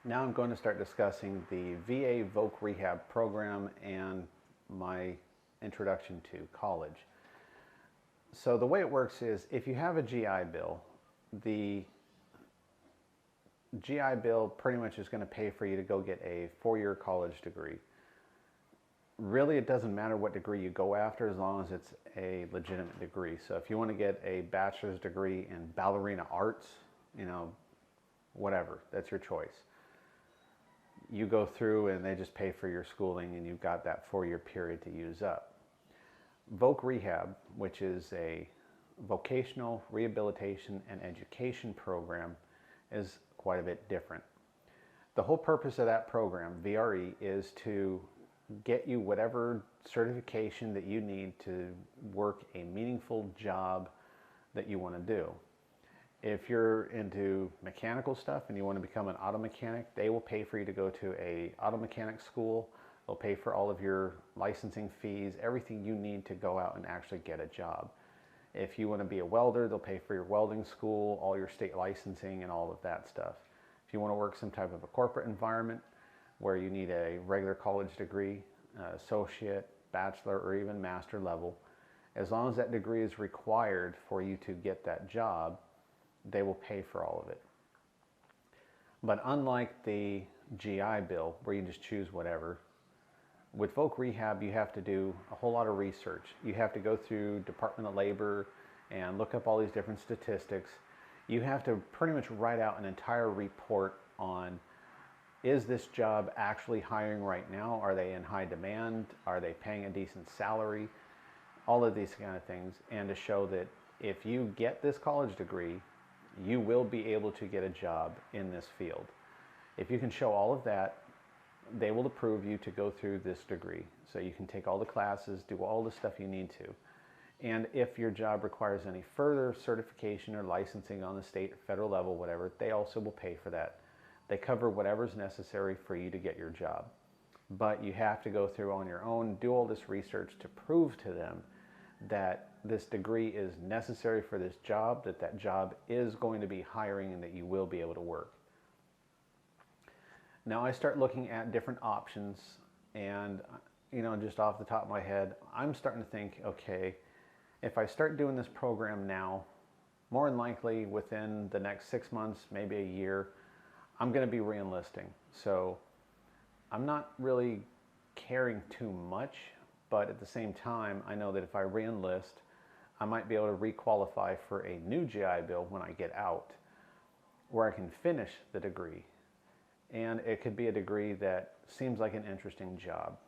Now I'm going to start discussing the VA Voc Rehab program and my introduction to college. So the way it works is if you have a GI Bill, the GI Bill pretty much is going to pay for you to go get a 4-year college degree. Really, it doesn't matter what degree you go after as long as it's a legitimate degree. So if you want to get a bachelor's degree in ballerina arts, whatever, that's your choice. You go through and they just pay for your schooling and you've got that 4-year period to use up. Voc Rehab, which is a vocational rehabilitation and education program, is quite a bit different. The whole purpose of that program, VRE, is to get you whatever certification that you need to work a meaningful job that you want to do. If you're into mechanical stuff and you want to become an auto mechanic, they will pay for you to go to a auto mechanic school. They'll pay for all of your licensing fees, everything you need to go out and actually get a job. If you want to be a welder, they'll pay for your welding school, all your state licensing and all of that stuff. If you want to work some type of a corporate environment where you need a regular college degree, associate, bachelor, or even master level, as long as that degree is required for you to get that job, they will pay for all of it. But unlike the GI Bill, where you just choose whatever, with Voc Rehab, you have to do a whole lot of research. You have to go through Department of Labor and look up all these different statistics. You have to pretty much write out an entire report on, is this job actually hiring right now? Are they in high demand? Are they paying a decent salary? All of these kind of things. And to show that if you get this college degree, you will be able to get a job in this field. If you can show all of that, they will approve you to go through this degree. So you can take all the classes, do all the stuff you need to. And if your job requires any further certification or licensing on the state or federal level, whatever, they also will pay for that. They cover whatever's necessary for you to get your job. But you have to go through on your own, do all this research to prove to them that this degree is necessary for this job, that that job is going to be hiring, and that you will be able to work. Now I start looking at different options, and just off the top of my head, I'm starting to think, okay, if I start doing this program now, more than likely within the next 6 months, maybe a year, I'm going to be re-enlisting. So I'm not really caring too much, but at the same time, I know that if I re-enlist, I might be able to re-qualify for a new GI Bill when I get out, where I can finish the degree. And it could be a degree that seems like an interesting job.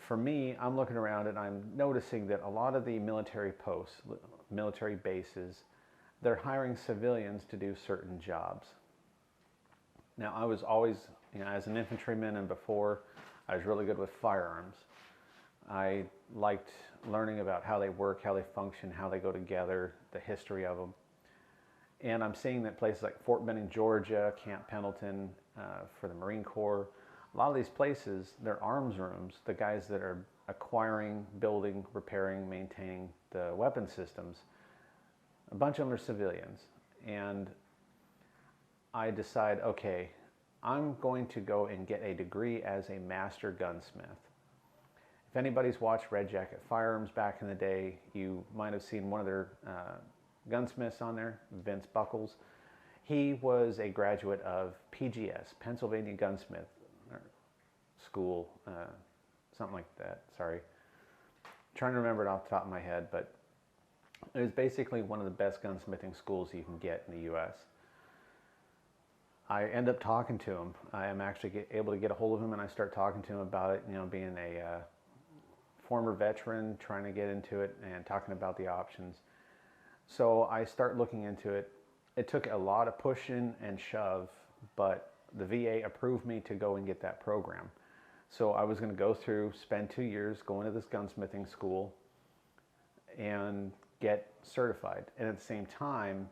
For me, I'm looking around and I'm noticing that a lot of the military posts, military bases, they're hiring civilians to do certain jobs. Now, I was always, as an infantryman and before, I was really good with firearms. I liked learning about how they work, how they function, how they go together, the history of them. And I'm seeing that places like Fort Benning, Georgia, Camp Pendleton for the Marine Corps, a lot of these places, they're arms rooms, the guys that are acquiring, building, repairing, maintaining the weapon systems. A bunch of them are civilians. And I decide, okay, I'm going to go and get a degree as a master gunsmith. If anybody's watched Red Jacket Firearms back in the day, you might have seen one of their gunsmiths on there, Vince Buckles. He was a graduate of PGS, Pennsylvania Gunsmith School, something like that, sorry. I'm trying to remember it off the top of my head, but it was basically one of the best gunsmithing schools you can get in the U.S. I end up talking to him. I am actually able to get a hold of him, and I start talking to him about it, being a former veteran, trying to get into it and talking about the options. So I start looking into it. It took a lot of pushing and shove, but the VA approved me to go and get that program. So I was going to go through, spend 2 years going to this gunsmithing school and get certified. And at the same time,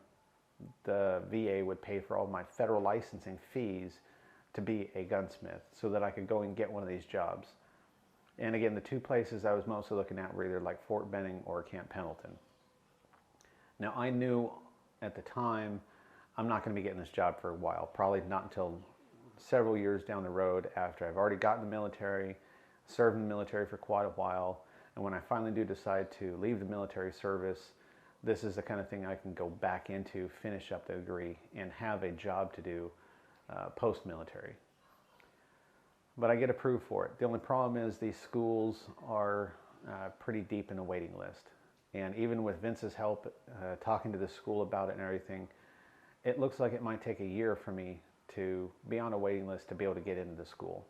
the VA would pay for all my federal licensing fees to be a gunsmith so that I could go and get one of these jobs. And again, the two places I was mostly looking at were either like Fort Benning or Camp Pendleton. Now I knew at the time I'm not going to be getting this job for a while, probably not until several years down the road after I've already gotten the military, served in the military for quite a while, and when I finally do decide to leave the military service, this is the kind of thing I can go back into, finish up the degree, and have a job to do post-military. But I get approved for it. The only problem is these schools are pretty deep in the waiting list. And even with Vince's help, talking to the school about it and everything, it looks like it might take a year for me to be on a waiting list to be able to get into the school.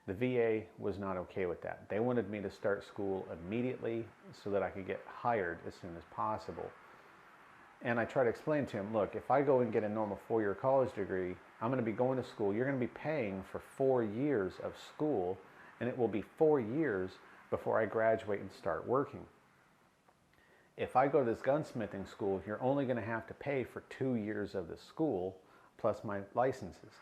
The VA was not okay with that. They wanted me to start school immediately so that I could get hired as soon as possible. And I try to explain to him, look, if I go and get a normal 4-year college degree, I'm going to be going to school. You're going to be paying for 4 years of school, and it will be 4 years before I graduate and start working. If I go to this gunsmithing school, you're only going to have to pay for 2 years of the school plus my licenses.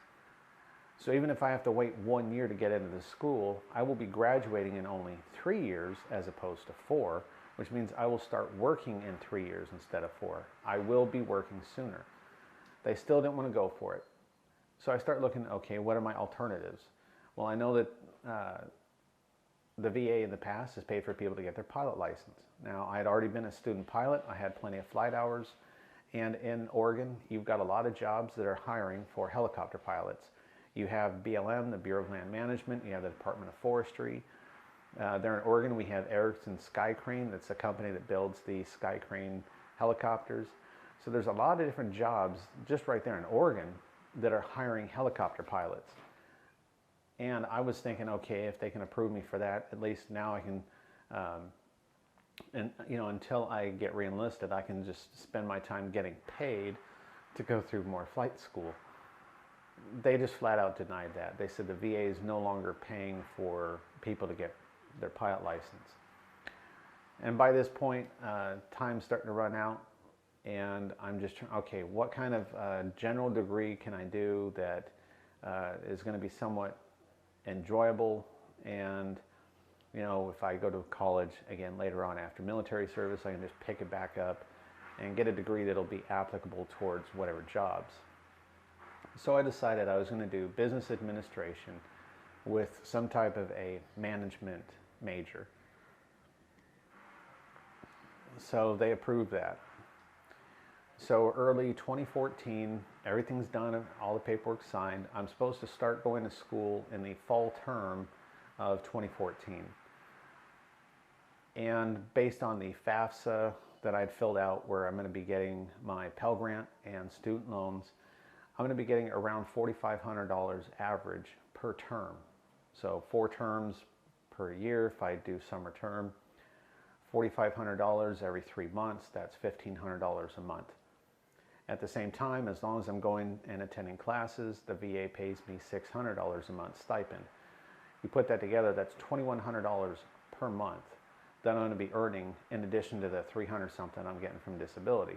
So even if I have to wait 1 year to get into the school, I will be graduating in only 3 years as opposed to 4, which means I will start working in 3 years instead of 4. I will be working sooner. They still didn't want to go for it. So I start looking, okay, what are my alternatives? Well, I know that the VA in the past has paid for people to get their pilot license. Now, I had already been a student pilot. I had plenty of flight hours. And in Oregon, you've got a lot of jobs that are hiring for helicopter pilots. You have BLM, the Bureau of Land Management. You have the Department of Forestry. There in Oregon, we have Erickson Sky Crane. That's a company that builds the Sky Crane helicopters. So there's a lot of different jobs just right there in Oregon that are hiring helicopter pilots. And I was thinking, okay, if they can approve me for that, at least now I can, and until I get re-enlisted, I can just spend my time getting paid to go through more flight school. They just flat out denied that. They said the VA is no longer paying for people to get their pilot license. And by this point, time's starting to run out, and I'm just trying, okay, what kind of general degree can I do that is going to be somewhat enjoyable, and if I go to college again later on after military service, I can just pick it back up and get a degree that'll be applicable towards whatever jobs. So I decided I was going to do business administration with some type of a management major. So they approved that. So early 2014, everything's done, all the paperwork's signed. I'm supposed to start going to school in the fall term of 2014. And based on the FAFSA that I'd filled out, where I'm going to be getting my Pell Grant and student loans, I'm going to be getting around $4,500 average per term. So 4 terms per year if I do summer term. $4,500 every 3 months, that's $1,500 a month. At the same time, as long as I'm going and attending classes, the VA pays me $600 a month stipend. You put that together, that's $2,100 per month that I'm going to be earning in addition to the $300 something I'm getting from disability.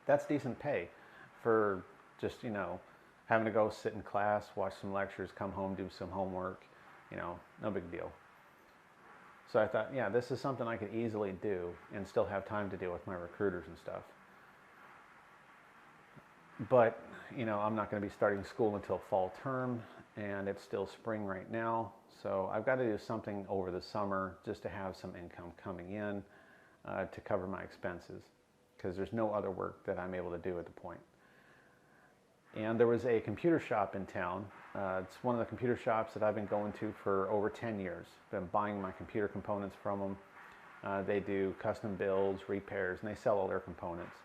That's decent pay for just, having to go sit in class, watch some lectures, come home, do some homework, no big deal. So I thought, yeah, this is something I could easily do and still have time to deal with my recruiters and stuff. But, I'm not going to be starting school until fall term, and it's still spring right now. So I've got to do something over the summer just to have some income coming in to cover my expenses, because there's no other work that I'm able to do at the point. And there was a computer shop in town. It's one of the computer shops that I've been going to for over 10 years. Been buying my computer components from them. They do custom builds, repairs, and they sell all their components.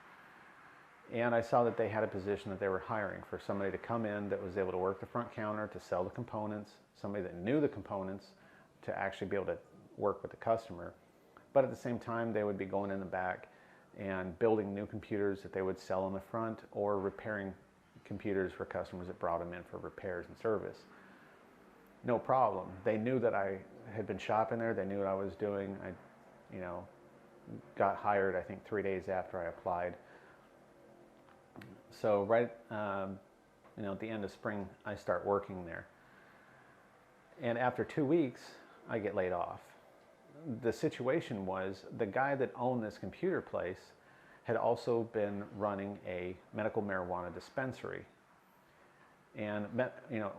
And I saw that they had a position that they were hiring for somebody to come in that was able to work the front counter, to sell the components, somebody that knew the components to actually be able to work with the customer. But at the same time, they would be going in the back and building new computers that they would sell in the front, or repairing computers for customers that brought them in for repairs and service. No problem. They knew that I had been shopping there. They knew what I was doing. I, got hired, I think, 3 days after I applied. So right, at the end of spring, I start working there. And after 2 weeks, I get laid off. The situation was, the guy that owned this computer place had also been running a medical marijuana dispensary. And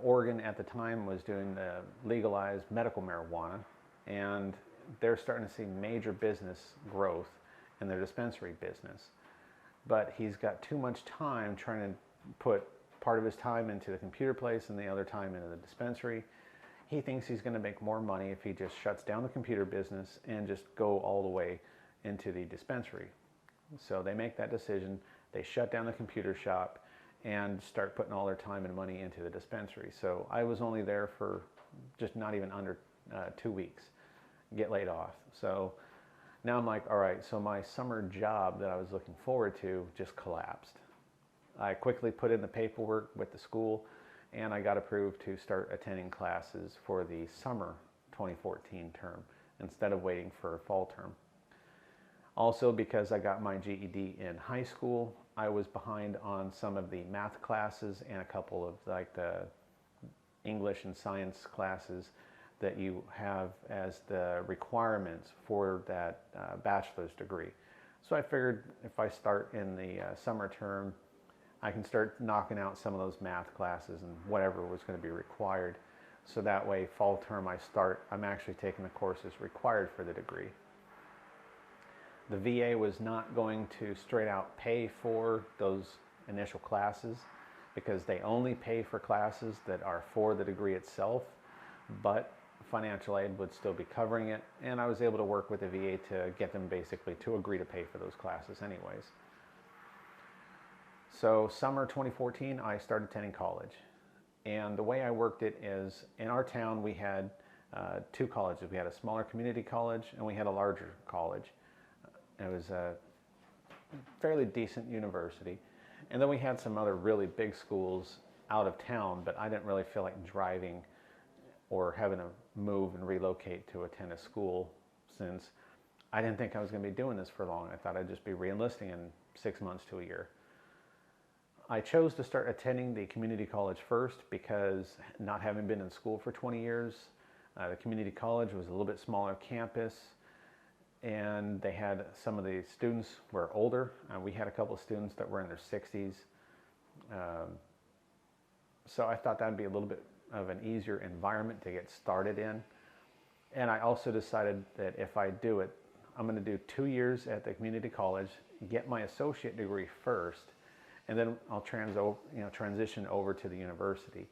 Oregon at the time was doing the legalized medical marijuana, and they're starting to see major business growth in their dispensary business. But he's got too much time trying to put part of his time into the computer place and the other time into the dispensary. He thinks he's going to make more money if he just shuts down the computer business and just go all the way into the dispensary. So they make that decision. They shut down the computer shop and start putting all their time and money into the dispensary. So I was only there for just not even under 2 weeks, get laid off. So now I'm like, all right, so my summer job that I was looking forward to just collapsed. I quickly put in the paperwork with the school, and I got approved to start attending classes for the summer 2014 term instead of waiting for a fall term. Also, because I got my GED in high school, I was behind on some of the math classes and a couple of like the English and science classes that you have as the requirements for that bachelor's degree. So I figured if I start in the summer term, I can start knocking out some of those math classes and whatever was going to be required. So that way, fall term I'm actually taking the courses required for the degree. The VA was not going to straight out pay for those initial classes because they only pay for classes that are for the degree itself, but financial aid would still be covering it, and I was able to work with the VA to get them basically to agree to pay for those classes anyways. So summer 2014, I started attending college. And the way I worked it is, in our town we had 2 colleges. We had a smaller community college and we had a larger college. It was a fairly decent university. And then we had some other really big schools out of town, but I didn't really feel like driving or having to move and relocate to attend a school, since I didn't think I was going to be doing this for long. I thought I'd just be re-enlisting in 6 months to a year. I chose to start attending the community college first because, not having been in school for 20 years, the community college was a little bit smaller campus, and they had some of the students were older. We had a couple of students that were in their 60s. So I thought that'd be a little bit of an easier environment to get started in. And I also decided that if I do it, I'm going to do 2 years at the community college, get my associate degree first, and then I'll transition over to the university.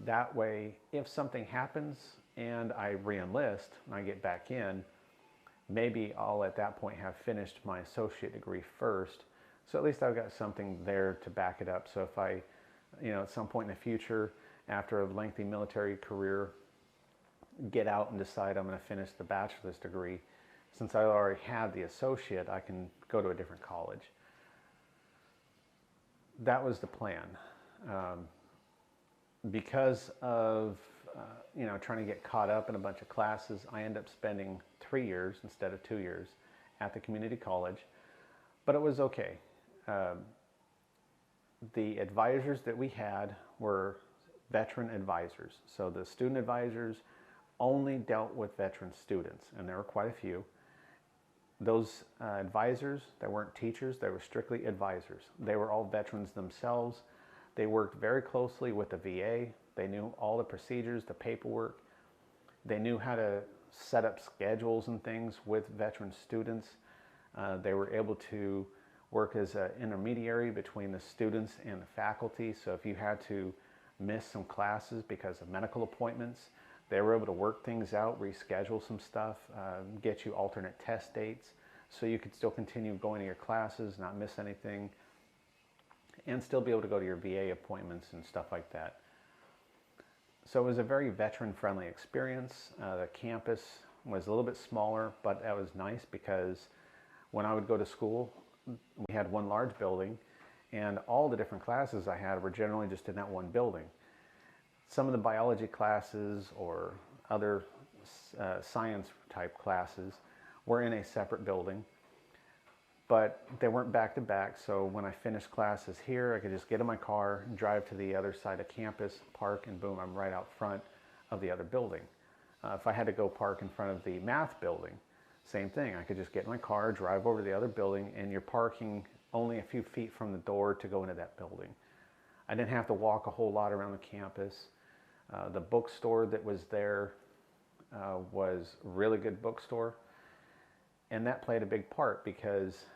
That way, if something happens and I re-enlist and I get back in, maybe I'll at that point have finished my associate degree first. So at least I've got something there to back it up. So if I, at some point in the future, after a lengthy military career, get out and decide I'm going to finish the bachelor's degree, since I already have the associate, I can go to a different college. That was the plan. Because of trying to get caught up in a bunch of classes, I ended up spending 3 years instead of 2 years at the community college, but it was okay. The advisors that we had were veteran advisors. So the student advisors only dealt with veteran students, and there were quite a few. Those advisors, they weren't teachers, they were strictly advisors. They were all veterans themselves. They worked very closely with the VA. They knew all the procedures, the paperwork. They knew how to set up schedules and things with veteran students. They were able to work as an intermediary between the students and the faculty. So if you had to miss some classes because of medical appointments, they were able to work things out, reschedule some stuff, get you alternate test dates so you could still continue going to your classes, not miss anything, and still be able to go to your VA appointments and stuff like that. So it was a very veteran-friendly experience. The campus was a little bit smaller, but that was nice because when I would go to school, we had one large building, and all the different classes I had were generally just in that one building. Some of the biology classes or other science type classes were in a separate building, but they weren't back to back. So when I finished classes here, I could just get in my car and drive to the other side of campus, park, and boom, I'm right out front of the other building. If I had to go park in front of the math building, Same thing. I could just get in my car, drive over to the other building, and you're parking only a few feet from the door to go into that building. I didn't have to walk a whole lot around the campus. The bookstore that was there was a really good bookstore. And that played a big part because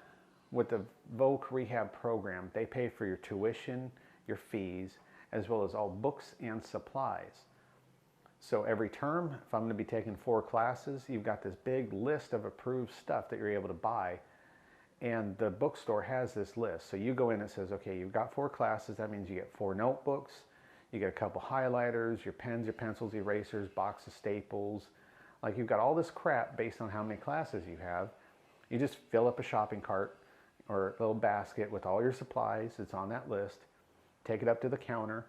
with the Voc Rehab program, they pay for your tuition, your fees, as well as all books and supplies. So every term, if I'm going to be taking 4 classes, you've got this big list of approved stuff that you're able to buy. And the bookstore has this list. So you go in and it says, okay, you've got 4 classes. That means you get 4 notebooks. You get a couple highlighters, your pens, your pencils, erasers, box of staples. Like you've got all this crap based on how many classes you have. You just fill up a shopping cart or a little basket with all your supplies. It's on that list. Take it up to the counter.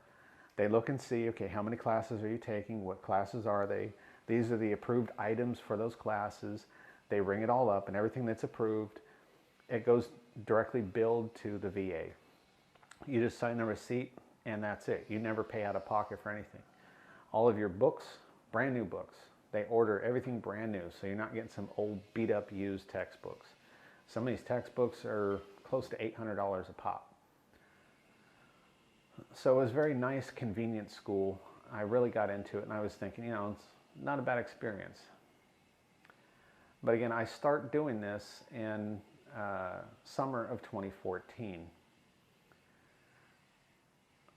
They look and see, okay, how many classes are you taking? What classes are they? These are the approved items for those classes. They ring it all up, and everything that's approved, it goes directly billed to the VA. You just sign the receipt, and that's it. You never pay out of pocket for anything. All of your books, brand new books. They order everything brand new, so you're not getting some old beat up used textbooks. Some of these textbooks are close to $800 a pop. So it was a very nice, convenient school. I really got into it, and I was thinking, you know, it's not a bad experience. But again, I start doing this in summer of 2014.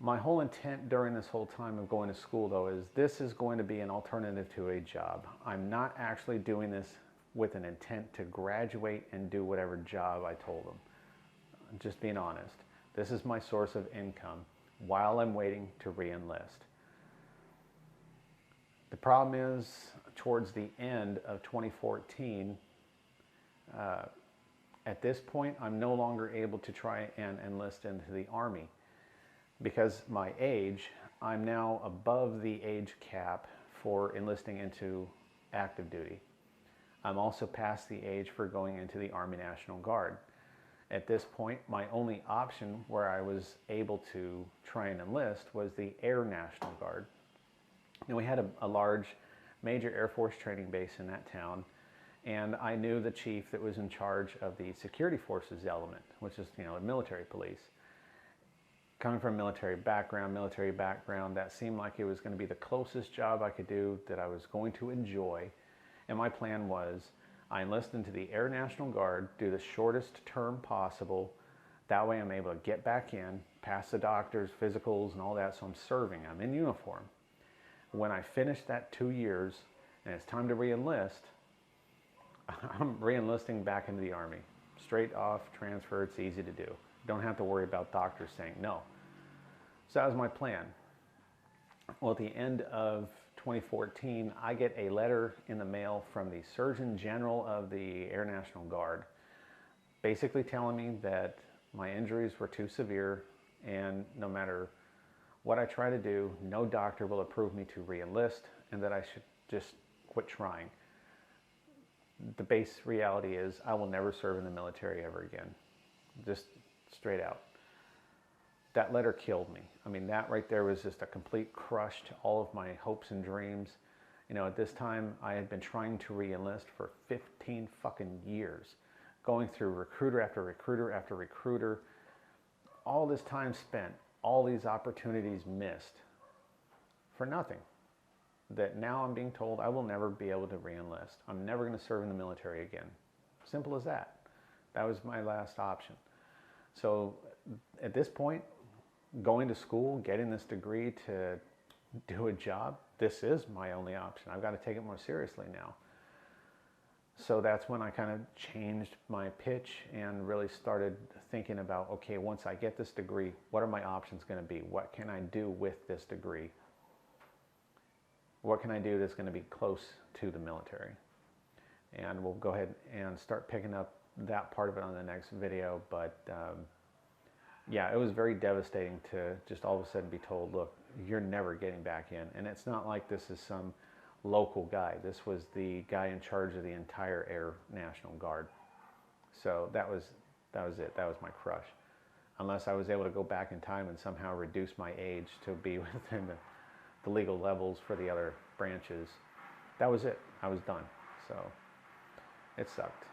My whole intent during this whole time of going to school, though, is this is going to be an alternative to a job. I'm not actually doing this with an intent to graduate and do whatever job I told them. Just being honest. This is my source of income while I'm waiting to re-enlist. The problem is, towards the end of 2014, at this point, I'm no longer able to try and enlist into the Army. Because my age, I'm now above the age cap for enlisting into active duty. I'm also past the age for going into the Army National Guard. At this point, my only option where I was able to try and enlist was the Air National Guard. And we had a large major Air Force training base in that town, and I knew the chief that was in charge of the security forces element, which is, you know, the military police. Coming from a military background, that seemed like it was going to be the closest job I could do that I was going to enjoy. And my plan was, I enlist into the Air National Guard, do the shortest term possible. That way I'm able to get back in, pass the doctors, physicals, and all that, so I'm serving. I'm in uniform. When I finish that 2 years, and it's time to re-enlist, I'm re-enlisting back into the Army. Straight off, transfer, it's easy to do. Don't have to worry about doctors saying no. So that was my plan. Well, at the end of 2014, I get a letter in the mail from the Surgeon General of the Air National Guard, basically telling me that my injuries were too severe, and no matter what I try to do, no doctor will approve me to re-enlist, and that I should just quit trying. The base reality is I will never serve in the military ever again. Just straight out. That letter killed me. I mean, that right there was just a complete crush to all of my hopes and dreams. You know, at this time, I had been trying to re-enlist for 15 fucking years, going through recruiter after recruiter after recruiter. All this time spent, all these opportunities missed for nothing. That now I'm being told I will never be able to re-enlist. I'm never going to serve in the military again. Simple as that. That was my last option. So at this point, going to school, getting this degree to do a job, this is my only option. I've got to take it more seriously now. So that's when I kind of changed my pitch and really started thinking about, okay, once I get this degree, what are my options going to be? What can I do with this degree? What can I do that's going to be close to the military? And we'll go ahead and start picking up that part of it on the next video. But yeah, it was very devastating to just all of a sudden be told, look, you're never getting back in. And it's not like this is some local guy. This was the guy in charge of the entire Air National Guard. So that was it. That was my crush. Unless I was able to go back in time and somehow reduce my age to be within the legal levels for the other branches. That was it. I was done. So It sucked.